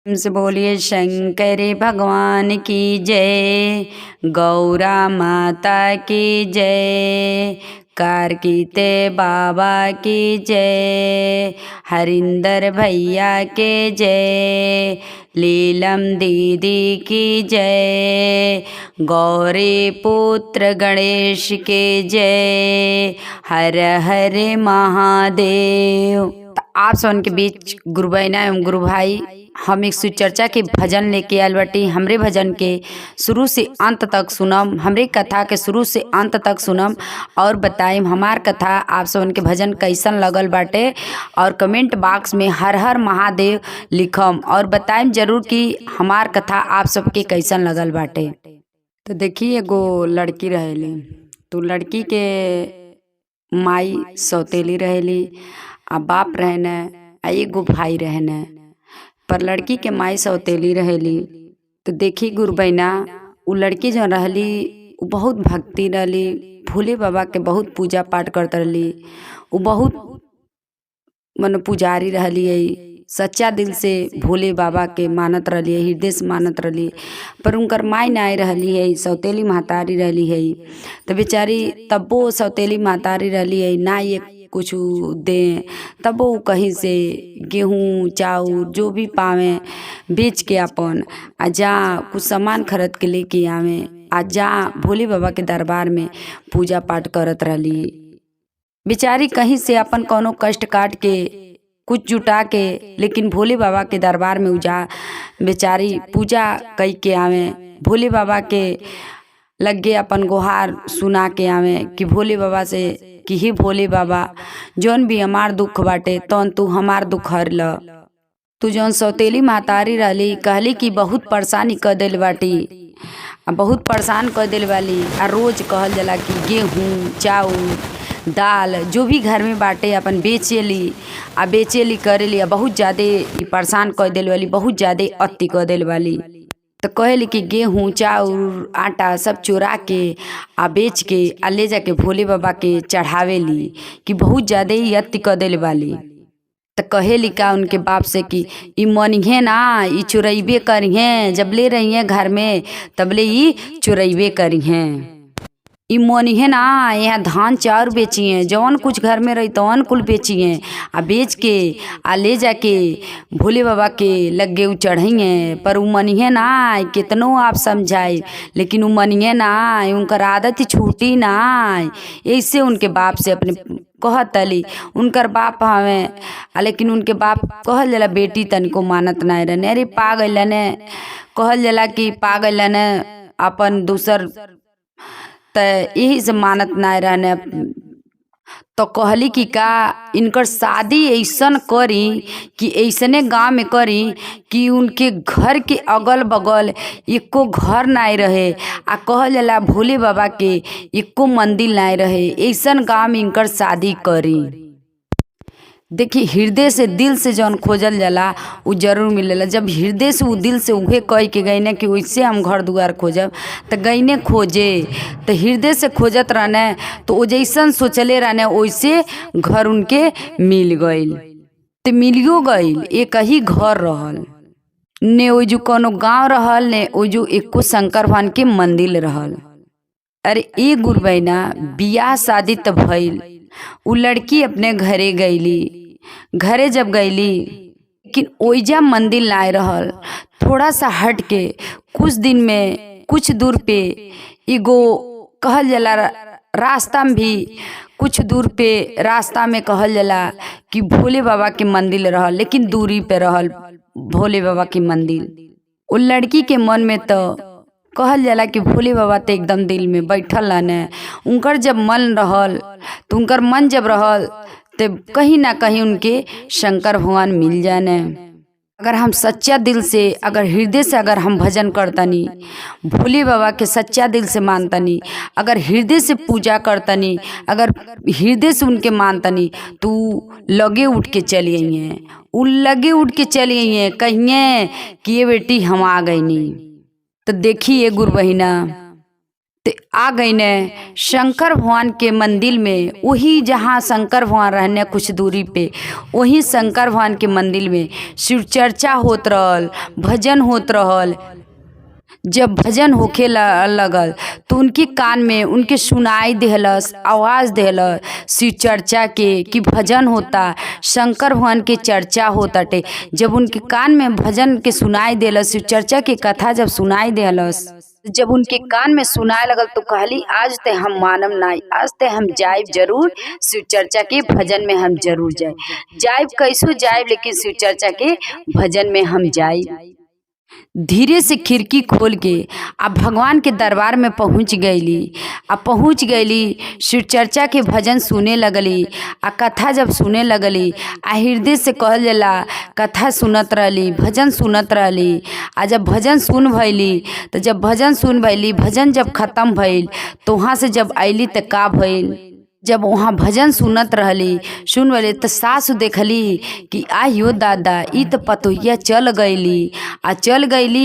से बोलिए शंकर भगवान की जय, गौरा माता की जय, कार्तिके बाबा की जय, हरिंदर भैया के जय, लीलम दीदी की जय, गौरी पुत्र गणेश के जय, हर हर महादेव। तो आप सबन के बीच गुरु बहना एवं गुरु भाई हम एक सुचर्चा के भजन लेके आयल बाटी। हमरे भजन के शुरू से अंत तक सुनम, हमरे कथा के शुरू से अंत तक सुनम और बताइम हमार कथा आप सबन के भजन कैसन लगल बाटे। और कमेंट बॉक्स में हर हर महादेव लिखम और बताइम जरूर कि हमार कथा आप सबके कैसन लगल बाटे। तो देखिए एगो लड़की रहेली, तो लड़की के माई सौतेली रहेली आ बाप रहने आ एगो भाई रहने, पर लड़की के माई सौतेली रहेली। तो देखी गुरु बहना उ लड़की जो रहली उ बहुत भक्ति रहली, भोले बाबा के बहुत पूजा पाठ करत रहली। उ बहुत मन पुजारी रहली है, सच्चा दिल से भोले बाबा के मानत रहली है, हृदय से मानत रहली। पर उनकर माई नाई रहली है, सौतेली महतारी रहली है। तो बेचारी तब्बो सौतेली महतारी रहली है, ना ये कुछ दे, तब वो कहीं से गेहूँ चाउर जो भी पावे बेच के अपन आ जा कुछ सामान खरीद के लेके आवे आ जा भोले बाबा के दरबार में पूजा पाठ करत रहली। बेचारी कहीं से अपन कोनो कष्ट काट के कुछ जुटा के लेकिन भोले बाबा के दरबार में उजा बेचारी पूजा कई के आवे, भोले बाबा के लगे अपन गुहार सुना के आवे कि भोले बाबा से कि हे भोले बाबा जौन भी हमार दुख बाटे तौन तू हमार दुख हर ल। तू जौन सौतेली महतारी रहली कहली कि बहुत परेशानी कर दिल बाटी आ बहुत परेशान कर दिल वाली आ रोज कहल जाला कि गेहूँ चाउर दाल जो भी घर में बाटे अपन बेचेली आ बेचेली करेली आ बहुत ज़्यादा परेशान कर दिल वाली, बहुत ज़्यादा अति कर दिल वाली। तो कहली कि गेहूँ चाउर आटा सब चुरा के आ बेच के आ ले जाके भोले बाबा के चढ़ावेली कि बहुत ज़्यादा ही अति कर दिल वाली। तो कहेली का उनके बाप से कि ई मनिहे ना, ई चुरैबे करिहें, जब ले रही हैं घर में तब ले ई चुरैबे करिहें। ई मनिहे ना, यहाँ धान चाउर बेचिए जौन कुछ घर में रही तौन कुल बेचिए आ बेच के आ ले जाके भोले बाबा के लगे उ चढ़िए। पर उ मनिहे ना, कितनो आप समझाए लेकिन उ मनिहे ना, उनकर आदत ही छूटी ना। ऐसे उनके बाप से अपने कहतली, उनकर बाप हमें लेकिन उनके बाप कहल जाला बेटी तनिको मानत ना रहने, अरे पागल ने कहल जाला कि पागल ने अपन दूसर त यही से मानत ना रहने। तो कहली कि का इनकर शादी ऐसन करी कि ऐसने गांव में करी कि उनके घर के अगल बगल एको घर ना रहे आ कहल जाला भोले बाबा के एको मंदिर ना रहे, ऐसन गांव में इनकर शादी करी। देखिए हृदय से दिल से जौन खोजल जाला उ जरूर मिलेला। जब हृदय से उ दिल से उहे कह के गईने कि वैसे हम घर दुआर खोजब तो गईने खोजे, तो हृदय से खोजत रहने तो वो जैसन सोचले रहने वैसे घर उनके मिल गईल। तो मिलियो गईल, एक ही घर रहल ने ओजू कोनो गाँव रहल ने ओजू एको शंकर भगवान के मंदिर रहल। अरे ए गुरु बहना बियाह शादी तो भइल, उ लड़की अपने घरे गईली। घरे जब गईली लेकिन ओइजा मंदिर लाए रहल, थोड़ा सा हट के कुछ दिन में कुछ दूर पे एगो कहल जाला रास्ता में भी कुछ दूर पे रास्ता में कहल जाला कि भोले बाबा के मंदिर रहल, लेकिन दूरी पे रहल भोले बाबा के मंदिर। वो लड़की के मन में तो कहल जाला कि भोले बाबा तो एकदम दिल में बैठल रहने। उनकर जब मन रहल तो उनकर मन जब रहल तो कहीं ना कहीं उनके शंकर भगवान मिल जाने। अगर हम सच्चा दिल से अगर हृदय से अगर हम भजन करतनी, भोले बाबा के सच्चा दिल से मानतनी, अगर हृदय से पूजा करतनी, अगर हृदय से उनके मानतनी तो लगे उठ के चली आई हैं, उ लगे उठ के चली आई हैं, कहिए कि ये बेटी हम आ गई नहीं। तो देखिए गुरु बहिना तो आ गई ने शंकर भगवान के मंदिर में। वही जहाँ शंकर भगवान रहने कुछ दूरी पे, वही शंकर भगवान के मंदिर में शिव चर्चा होत रहल, भजन होत रहल। जब भजन होखे लगल तो उनके कान में उनके सुनाई देहलस, आवाज़ देहलस शिव चर्चा के कि भजन होता, शंकर भगवान के चर्चा होताटे। जब उनके कान में भजन के सुनाई देलस, शिव चर्चा के कथा जब सुनाई देहलस, जब उनके कान में सुनाए लगल तो कहली आज ते हम मानम नाई, आज ते हम जाइब जरूर, शिव चर्चा के भजन में हम जरूर जाइब कैसो जाइब, लेकिन शिव चर्चा के भजन में हम जाइब। धीरे से खिड़की खोल के अब भगवान के दरबार में पहुंच गईली। शिव चर्चा के भजन सुने लगली। आ कथा जब सुने लगली, आ हृदय से कहल जाला कथा सुनत रहली, भजन सुनत रहली। आ जब भजन सुन भैली तो जब भजन जब खत्म भइल तो वहाँ से जब अली तो का भइल, जब वहाँ भजन सुनत रहली तो सासु देखली कि आयो दादा ई तो पतोहिया चल गईली।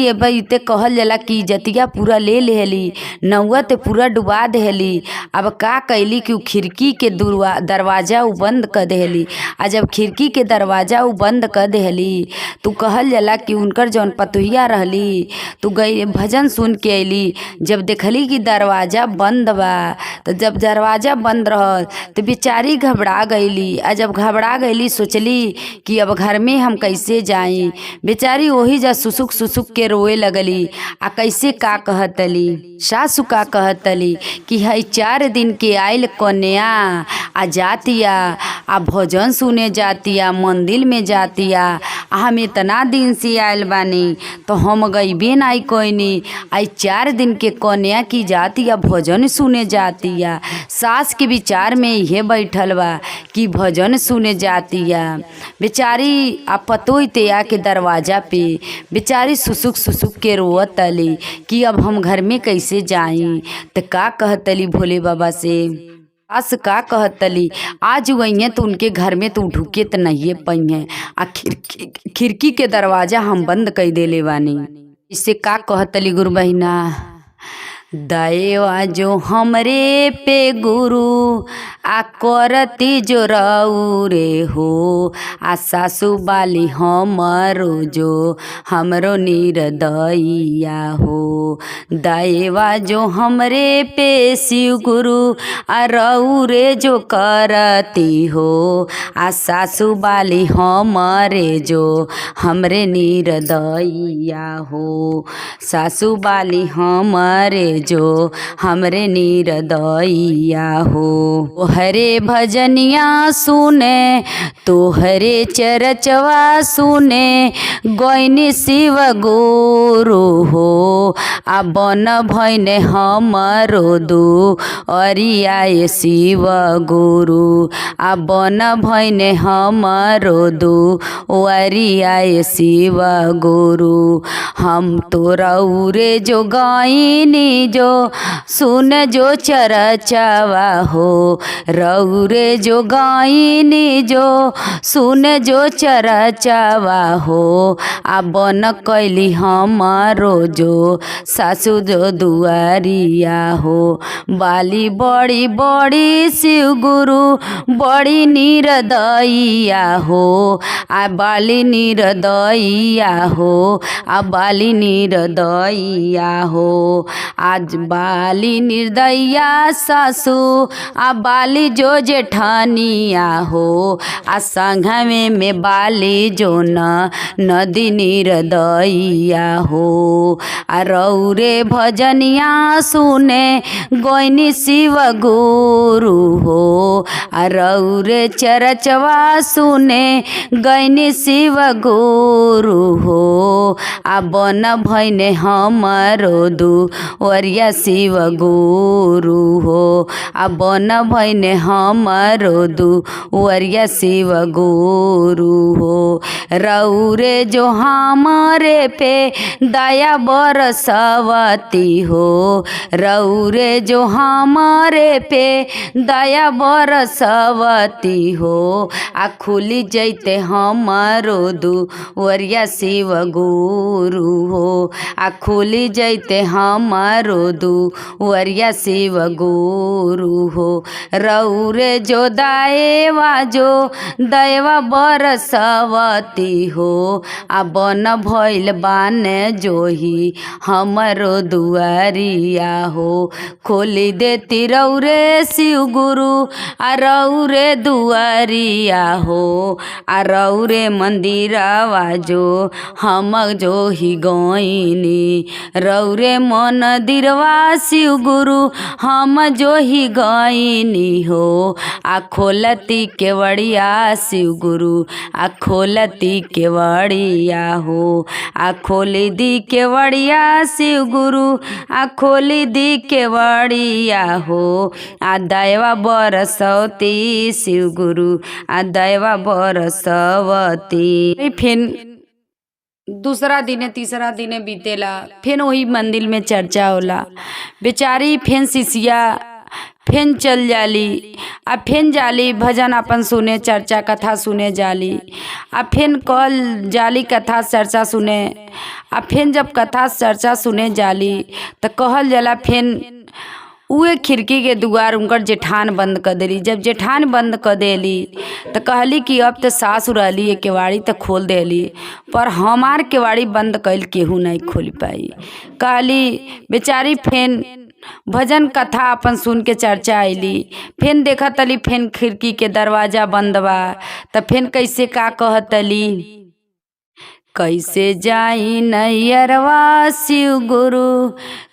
ए भाई ते कहल जाला कि जतिया पूरा ले लेहली, नौआ ते पूरा डुबा देहली। अब का कैली कि खिड़की के दरवाजा बंद कर देहली। आ जब खिड़की के दरवाजा बंद कर देहली तो कहल जाला कि उनकर जौन पतोहिया रहली तो गई भजन सुन के अली। जब देखली कि दरवाजा बंद बा, तो जब दरवाजा बंद रह तो बेचारी घबरा गईली। आ जब घबरा गईली सोचली कि अब घर में हम कैसे जाई। बेचारी वही जा सुसुक के रोए लगली। आ कैसे का कहतली, सासु का कहतली कि हई 4 दिन के आइल कन्या आ जातिया, आ भजन सुने जातिया, मंदिर में जातिया। हम इतना दिन से आयल बानी तो हम गईबे नहीं कोईनी। आई 4 दिन के कन्या की जातिया भजन सुने जातिया। सास के विचार में यह बैठल बा कि भजन सुने जातिया। बेचारी आ पतोई ते आके दरवाजा पे बेचारी सुसुक के रोवत तली कि अब हम घर में कैसे जाई। तो का कहतली भोले बाबा से, सास का कहतली आज वही तो उनके घर में तो ढुके तो नहीं पइहे। आ खिड़की के दरवाजा हम बंद कर देले बानी। इससे का कहतली गुरु बहिना, दया जो हमरे पे गुरु आ करती जो रौरे हो। आ सासु बाली हमरो जो हमरो निर्दया हो। दया जो हमरे पे शिव गुरु आ रौरे जो करती हो। आ सासु बाली हमरे जो हमरे निर्दया हो। सासु बाली हमरे जो हमरे निर्दया हो। तोहरे भजनिया सुने, तोहरे चरचवा सुने, गईनी शिव गुरु हो। आ बन भइने हमरो दुअरिया शिव गुरु। आ बन भइने हमरो दुअरिया शिव गुरु। हम तो रौरे जो गईनी जो सुन जो चरचवा हो। रौरे जो गईनी जो सुन जो चरचवा हो। आ बन कैली हमारो जो सासु जो दुआरिया हो। बाली बड़ी बड़ी शिव गुरु बड़ी निर्दया हो। आ बाली निर्दया हो। आ बाली निर्दया हो। आज बाली निर्दया सासु आ बाली जो जेठानिया हो। आ संघवे में बाली जो नदी निर्दया हो। आ रौरे भजनिया सुने गईनी शिव गुरु हो। आ रौरे चरचवा सुने गईनी शिव गुरु हो। आ बन भइने हमरो दुअरिया शिव गुरु हो। आ बन भइने गईने हमरो दुवरिया शिव गुरु हो। रौरे जो हमारे पे दया बरसवती हो, रौरे जो हमारे पे दया बरसवती हो। आ खुली जैते हमारो दुवरिया शिव गुरु हो, आ खुली जैते हमारो दुवरिया शिव गुरु हो। रौरे जो दाएवा जो दैवा बरसवती हो, आ बन भइल बाने जोही हमरो दुआरिया हो। खोली देती रौरे शिव गुरु आ रौरे दुआरिया हो। आ रौरे मंदिरवा जो हम जो ही गईनी, रौरे मंदिरवा शिव गुरु हम जो ही गईनी हो। आ खोलती केवड़िया शिव गुरु, आ खोलती केवड़िया हो। आ खोली दी केवड़िया शिव गुरु, आ खोली दी केवड़िया हो। आ दयवा बरसवती शिव गुरु, आ दयवा बरसवती। फिर दूसरा दिन तीसरा दिन बीतेला, फिर वही मंदिर में चर्चा होला। बेचारी फिर शिष्या फिर चल जाली, आ फिर जाली भजन अपन सुने, चर्चा कथा सुने जाली। आ फिर कल जाली कथा चर्चा सुने। आ फिर जब कथा चर्चा सुने जाली तो कहल जाला फिर उहे खिड़की के दुआर उनकर जेठान बंद कर देली। जब जेठान बंद कर देली तो कहली कि अब तो सासु रहली ये केवाड़ी तो खोल देली, पर हमार केवाड़ी बंद कैल केहू नहीं खोल पाई। कहली बेचारी फिर भजन कथा अपन सुन के चर्चा आईली। फिर देखतली फिर खिड़की के दरवाजा बंद बा, तो फिर कैसे का कहतली, कैसे जाई नैयरवा शिव गुरु,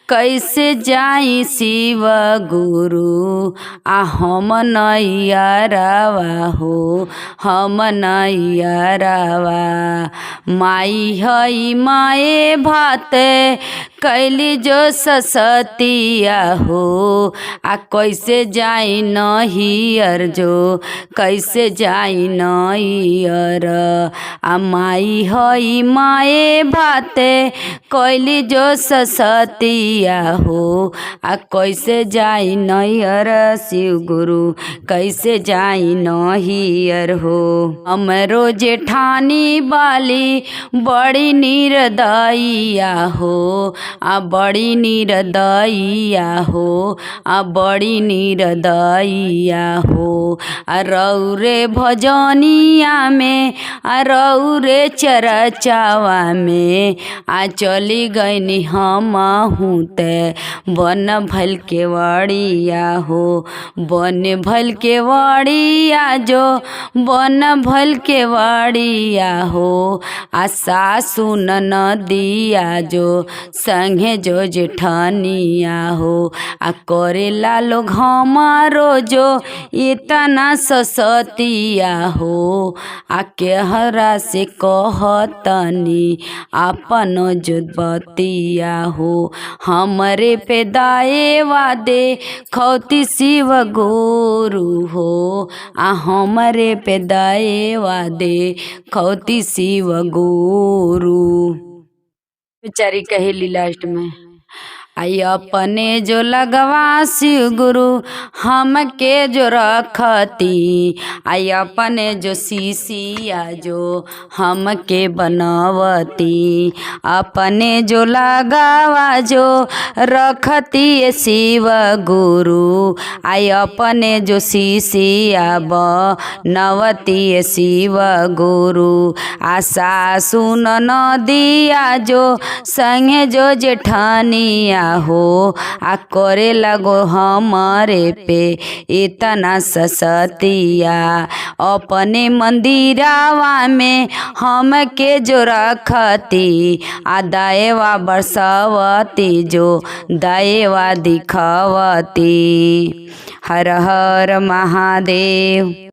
कैसे जाई शिव गुरु। आ हम नैयरवा हो, हम नैयरवा। माई हई माए भाते कैली जो ससतिया हो। आ कैसे जाई नैयर जो, कैसे जाई नैयर। आ माई हई माए भाते कैली जो ससतिया हो। आ कैसे जाई नैयर शिव गुरु, कैसे जाई नैयर हो। हमरो जेठानी बाली बड़ी निर्दयिया हो, आ बड़ी निर्दयिया हो, आ बड़ी निर्दयिया हो। आ रौरे भजनिया में, आ रौरे चरचावा में, आ चली गईनी हमहू ते बन भल केवड़िया हो। बन भल केवड़िया जो, बन भल केवड़िया हो। आ सासु ननदिया जो संगे जो जेठनिया हो। आ करेला लोग हमारो जो इतना ससतिया हो। आ केहरा से कहतनी अपन जो बतिया हो। हमरे पे दाएवा दे खौती शिव गुरु हो। आ हमरे पे दाएवा दे खौती शिव गुरु। बेचारी कहेली लास्ट में, आई अपने जो लगवा शिव गुरु हमके जो रखती। आई अपने जो शिशिया जो हमके बनवती। अपने जो लगावा जो रखती शिव गुरु। आई अपने जो शिशिया बनवती शिव गुरु। आ सासु ननदिया जो संगे जो जेठानिया हो। आ करे लगो हमारे पे इतना ससतिया। अपने मंदिरावा में हमके जो रखती। आ दाएवा बरसवती जो दाएवा दिखवती। हर हर महादेव।